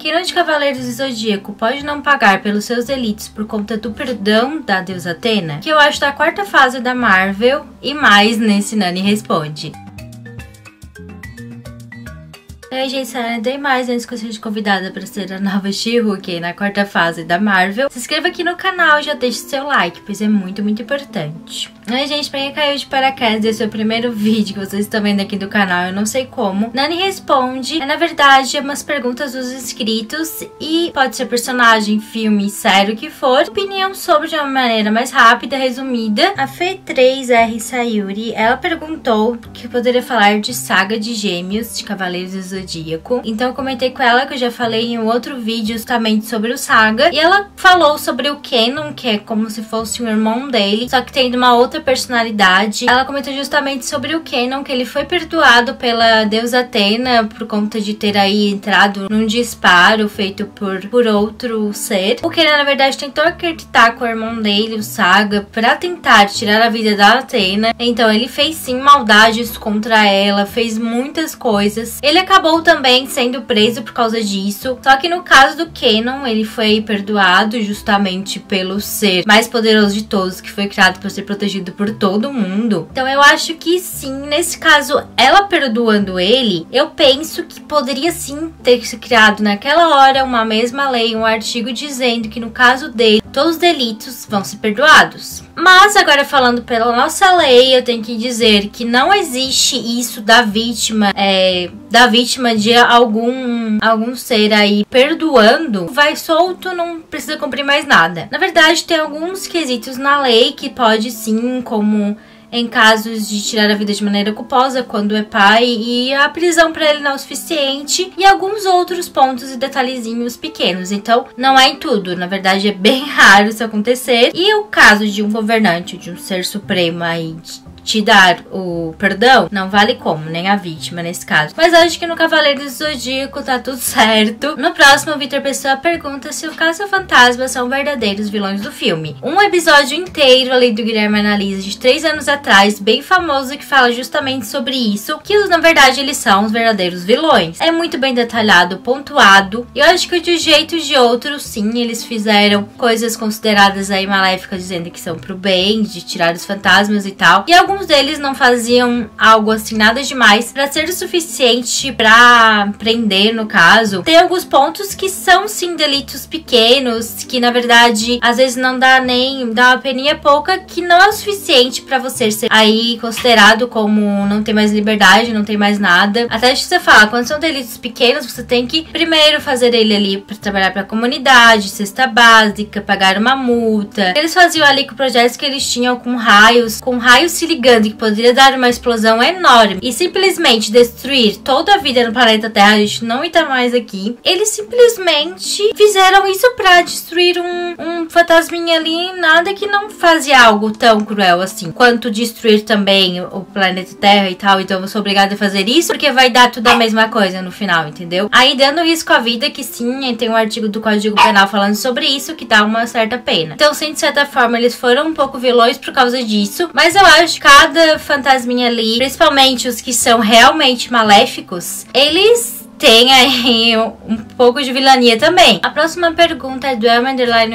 Kenon de Cavaleiros do Zodíaco pode não pagar pelos seus delitos por conta do perdão da deusa Athena? Que eu acho da quarta fase da Marvel e mais nesse Nani Responde. Gente, dei mais antes que eu seja convidada para ser a nova She-Hulk na quarta fase da Marvel. Se inscreva aqui no canal e já deixe seu like, pois é muito importante. Gente, pra quem caiu de paraquedas, esse é o primeiro vídeo que vocês estão vendo aqui do canal, eu não sei como. Nani Responde na verdade, umas perguntas dos inscritos e pode ser personagem, filme, série, o que for. Opinião sobre de uma maneira mais rápida, resumida. A Fê3R Sayuri, ela perguntou que eu poderia falar de Saga de Gêmeos, de Cavaleiros do Zodíaco. Então eu comentei com ela que eu já falei em um outro vídeo justamente sobre o Saga. E ela falou sobre o Kenon, que é como se fosse um irmão dele, só que tendo uma outra personalidade. Ela comentou justamente sobre o Kenon, que ele foi perdoado pela deusa Athena por conta de ter aí entrado num disparo feito por outro ser. O Kenon, na verdade, tentou acreditar com o irmão dele, o Saga, pra tentar tirar a vida da Athena. Então ele fez sim maldades contra ela, fez muitas coisas. Ele acabou também sendo preso por causa disso. Só que no caso do Kenon, ele foi perdoado justamente pelo ser mais poderoso de todos, que foi criado para ser protegido por todo mundo. Então eu acho que sim, nesse caso, ela perdoando ele, eu penso que poderia sim ter se criado naquela hora uma mesma lei, um artigo dizendo que no caso dele, todos os delitos vão ser perdoados. Mas agora falando pela nossa lei, eu tenho que dizer que não existe isso da vítima de algum ser aí perdoando, vai solto, não precisa cumprir mais nada. Na verdade, tem alguns quesitos na lei que pode sim, como em casos de tirar a vida de maneira culposa, quando é pai, e a prisão para ele não é o suficiente, e alguns outros pontos e detalhezinhos pequenos. Então, não é em tudo. Na verdade, é bem raro isso acontecer. E o caso de um governante, de um ser supremo aí, te dar o perdão, não vale como, nem a vítima nesse caso. Mas acho que no Cavaleiro do Zodíaco tá tudo certo. No próximo, o Vitor Pessoa pergunta se o caça-fantasma são verdadeiros vilões do filme. Um episódio inteiro ali do Guilherme Analisa de 3 anos atrás, bem famoso, que fala justamente sobre isso, que na verdade eles são os verdadeiros vilões. É muito bem detalhado, pontuado. E eu acho que de um jeito ou de outro, sim, eles fizeram coisas consideradas aí maléficas, dizendo que são pro bem, de tirar os fantasmas e tal. E alguns deles não faziam algo assim, nada demais, pra ser o suficiente pra prender, no caso. Tem alguns pontos que são sim delitos pequenos, que na verdade às vezes não dá uma peninha pouca, que não é o suficiente pra você ser aí considerado como não tem mais liberdade, não tem mais nada. Até que você fala, quando são delitos pequenos, você tem que primeiro fazer ele ali pra trabalhar pra comunidade, cesta básica, pagar uma multa. Eles faziam ali com projetos que eles tinham com raios se ligando, que poderia dar uma explosão enorme e simplesmente destruir toda a vida no planeta Terra, a gente não está mais aqui. Eles simplesmente fizeram isso pra destruir um fantasminha ali, nada que não fazia algo tão cruel assim, quanto destruir também o planeta Terra e tal. Então eu sou obrigada a fazer isso, porque vai dar tudo a mesma coisa no final, entendeu? Aí dando risco à vida, que sim, tem um artigo do Código Penal falando sobre isso, que dá uma certa pena. Então sim, de certa forma, eles foram um pouco vilões por causa disso, mas eu acho que cada fantasminha ali, principalmente os que são realmente maléficos, eles têm aí um pouco de vilania também. A próxima pergunta é do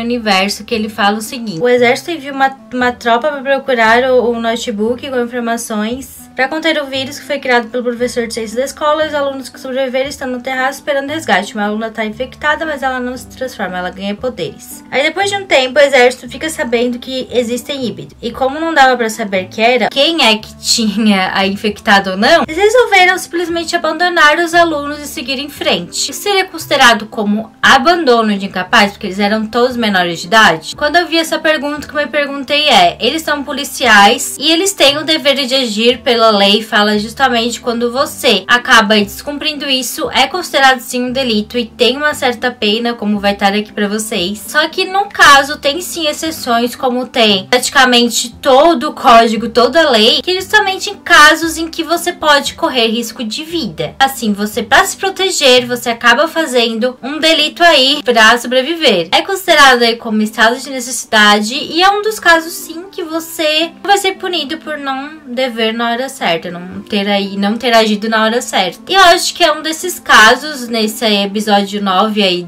Universo, que ele fala o seguinte: o exército enviou uma tropa para procurar o notebook com informações para conter o vírus que foi criado pelo professor de ciências da escola. Os alunos que sobreviveram estão no terraço esperando resgate. Uma aluna está infectada, mas ela não se transforma, ela ganha poderes. Aí depois de um tempo, o exército fica sabendo que existem híbridos. E como não dava para saber quem é que tinha a infectado ou não, eles resolveram simplesmente abandonar os alunos e seguir em frente. Isso seria considerado como abandono de incapaz, porque eles eram todos menores de idade? Quando eu vi essa pergunta, o que eu me perguntei eles são policiais e eles têm o dever de agir pela lei. Fala justamente quando você acaba descumprindo isso, é considerado sim um delito e tem uma certa pena, como vai estar aqui pra vocês. Só que no caso tem sim exceções, como tem praticamente todo o código, toda a lei, que justamente em casos em que você pode correr risco de vida. Assim, você, pra se proteger, você acaba fazendo um delito aí pra sobreviver. É considerado aí como estado de necessidade e é um dos casos sim que você vai ser punido por não dever na hora certa, não ter agido na hora certa. E eu acho que é um desses casos nesse episódio 9 aí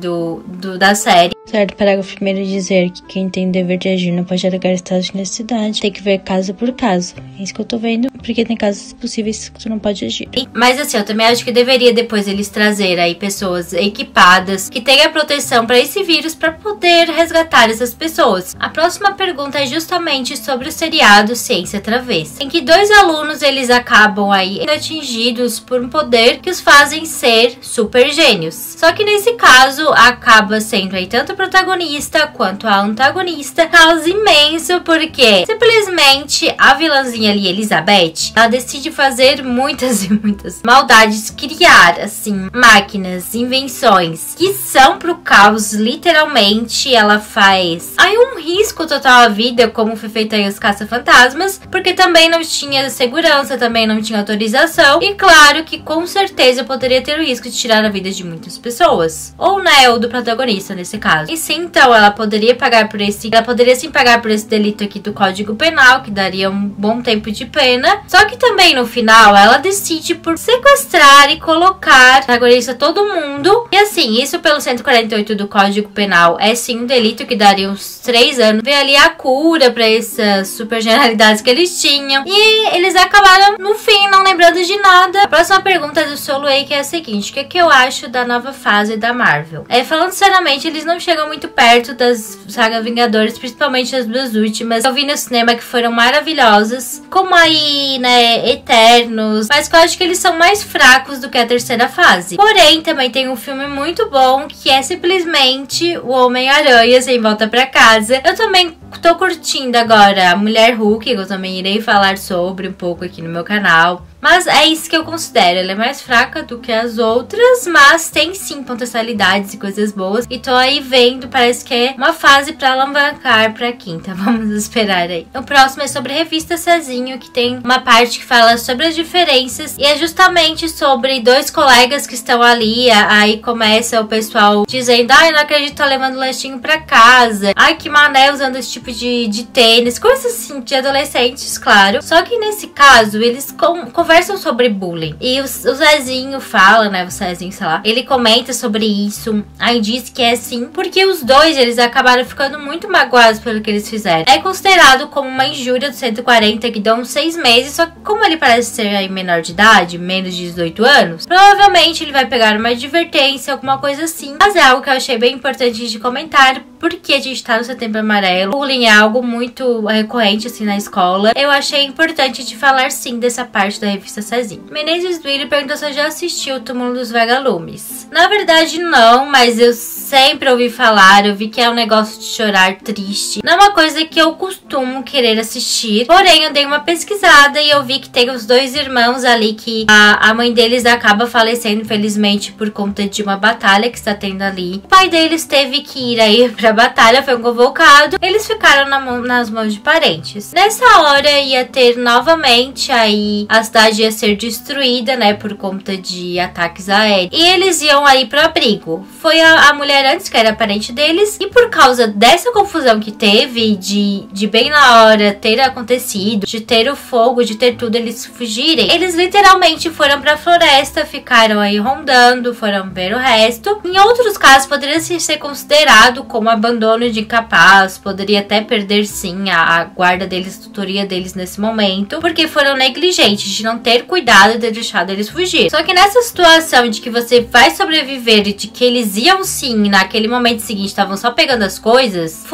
da série. Certo, parágrafo primeiro dizer que quem tem dever de agir não pode alegar estado de necessidade. Tem que ver caso por caso. É isso que eu tô vendo, porque tem casos possíveis que tu não pode agir. Mas assim, eu também acho que deveria depois eles trazer aí pessoas equipadas que tenham proteção para esse vírus para poder resgatar essas pessoas. A próxima pergunta é justamente sobre o seriado Ciência Travessa, em que 2 alunos eles acabam aí atingidos por um poder que os fazem ser super gênios. Só que nesse caso acaba sendo aí tanto o protagonista quanto a antagonista caos imenso, porque simplesmente a vilãzinha ali, Elizabeth, ela decide fazer muitas e muitas maldades, criar assim máquinas, invenções que são pro caos. Literalmente ela faz aí um risco total à vida, como foi feito aí os caça-fantasmas, porque também não tinha segurança, também não tinha autorização, e claro que com certeza poderia ter o risco de tirar a vida de muitas pessoas, ou né, ou do protagonista nesse caso. E sim, então ela poderia sim pagar por esse delito aqui do Código Penal, que daria um bom tempo de pena. Só que também no final ela decide por sequestrar e colocar protagonista todo mundo. E assim, isso pelo 148 do Código Penal é sim um delito que daria uns 3 anos. Ver ali a cura pra essas super generalidades que eles tinham. E eles acabaram no fim não lembrando de nada. A próxima pergunta é do Soluei, que é a seguinte: o que eu acho da nova fase da Marvel? Falando sinceramente, eles não chegam muito perto das sagas Vingadores, principalmente as 2 últimas. Eu vi no cinema que foram maravilhosas, como aí, né, Eternos, mas que eu acho que eles são mais fracos do que a terceira fase. Porém, também tem um filme muito bom, que é simplesmente o Homem-Aranha Sem Volta Pra Casa. Eu também tô curtindo agora a Mulher Hulk, que eu também irei falar sobre um pouco aqui no meu canal. Mas é isso que eu considero. Ela é mais fraca do que as outras, mas tem sim potencialidades e coisas boas. E tô aí vendo, parece que é uma fase pra alavancar pra quinta. Vamos esperar aí. O próximo é sobre a revista Cezinho, que tem uma parte que fala sobre as diferenças. E é justamente sobre 2 colegas que estão ali. Aí começa o pessoal dizendo: ai, não acredito, tá levando lanchinho pra casa. Ai, que mané usando esse tipo de tênis. Coisas assim, de adolescentes, claro. Só que nesse caso, eles conversam sobre bullying. E o Zezinho fala, né? O Zezinho, sei lá. Ele comenta sobre isso. Aí diz que é assim porque os 2, eles acabaram ficando muito magoados pelo que eles fizeram. É considerado como uma injúria do 140 que dão 6 meses. Só que como ele parece ser aí menor de idade, menos de 18 anos, provavelmente ele vai pegar uma advertência, alguma coisa assim. Mas é algo que eu achei bem importante de comentar, porque a gente tá no Setembro Amarelo. Bullying é algo muito recorrente assim na escola. Eu achei importante de falar sim dessa parte da revista Cezinho. Menezes Duílio perguntou se eu já assisti o Túmulo dos Vagalumes. Na verdade não, mas eu sempre ouvi falar. Eu vi que é um negócio de chorar triste. Não é uma coisa que eu costumo querer assistir. Porém, eu dei uma pesquisada e eu vi que tem os 2 irmãos ali que a mãe deles acaba falecendo, infelizmente, por conta de uma batalha que está tendo ali. O pai deles teve que ir aí pra batalha, foi convocado. Eles ficaram nas mãos de parentes. Nessa hora ia ter novamente aí a cidade ia ser destruída, né, por conta de ataques aéreos. E eles iam aí pro abrigo. Foi a mulher antes, que era parente deles, e por causa dessa confusão que teve, de bem na hora ter acontecido, de ter o fogo, de ter tudo, eles fugirem, eles literalmente foram pra floresta, ficaram aí rondando, foram ver o resto. Em outros casos, poderia ser considerado como abandono de incapaz, poderia até perder sim a guarda deles, tutoria deles nesse momento, porque foram negligentes de não ter cuidado de deixar eles fugir. Só que nessa situação de que você vai sobreviver e de que eles iam sim, naquele momento seguinte, estavam só pegando as coisas,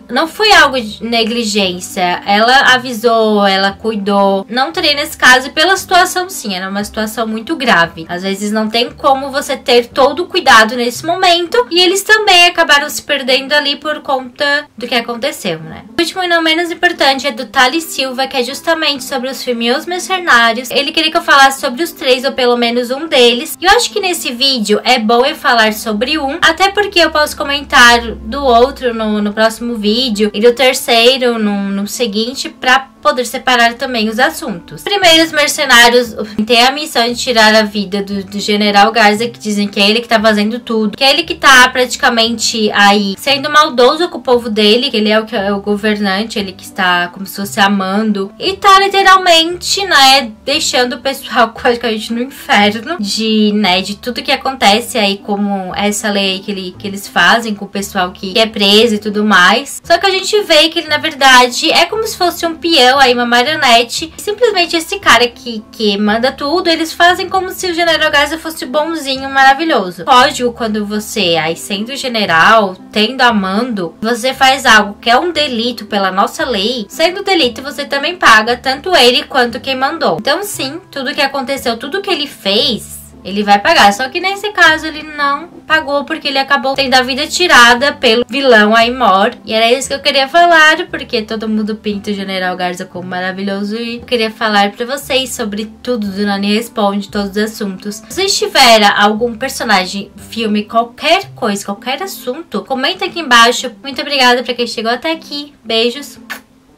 não foi algo de negligência. Ela avisou, ela cuidou. Não teria nesse caso, e pela situação sim, era uma situação muito grave. Às vezes não tem como você ter todo o cuidado nesse momento, e eles também acabaram se perdendo ali por conta do que aconteceu, né? O último e não menos importante é do Thales Silva, que é justamente sobre os filmes Os Mercenários. Ele queria que eu falasse sobre os 3, ou pelo menos um deles. E eu acho que nesse vídeo é bom eu falar sobre um, até porque eu posso comentar do outro no próximo vídeo, e do terceiro no seguinte, pra poder separar também os assuntos. Primeiro, os mercenários têm a missão de tirar a vida do General Garza, que dizem que é ele que tá fazendo tudo, que é ele que tá praticamente aí sendo maldoso com o povo dele, que ele é o governante, ele que está como se fosse amando, e tá literalmente, né, deixando o pessoal praticamente no inferno de tudo que acontece aí, como essa lei que eles fazem com o pessoal que é preso e tudo mais. Só que a gente vê que ele, na verdade, é como se fosse um peão aí, uma marionete. Simplesmente esse cara que manda tudo, eles fazem como se o General Garza fosse bonzinho, maravilhoso. Código, quando você, aí sendo general, tendo a mando, você faz algo que é um delito pela nossa lei, sendo delito, você também paga, tanto ele quanto quem mandou. Então sim, tudo que aconteceu, tudo que ele fez, ele vai pagar. Só que nesse caso ele não pagou, porque ele acabou tendo a vida tirada pelo vilão Aimor. E era isso que eu queria falar, porque todo mundo pinta o General Garza como maravilhoso. E eu queria falar pra vocês sobre tudo do Nani Responde, todos os assuntos. Se vocês tiverem algum personagem, filme, qualquer coisa, qualquer assunto, comenta aqui embaixo. Muito obrigada pra quem chegou até aqui. Beijos.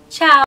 Tchau.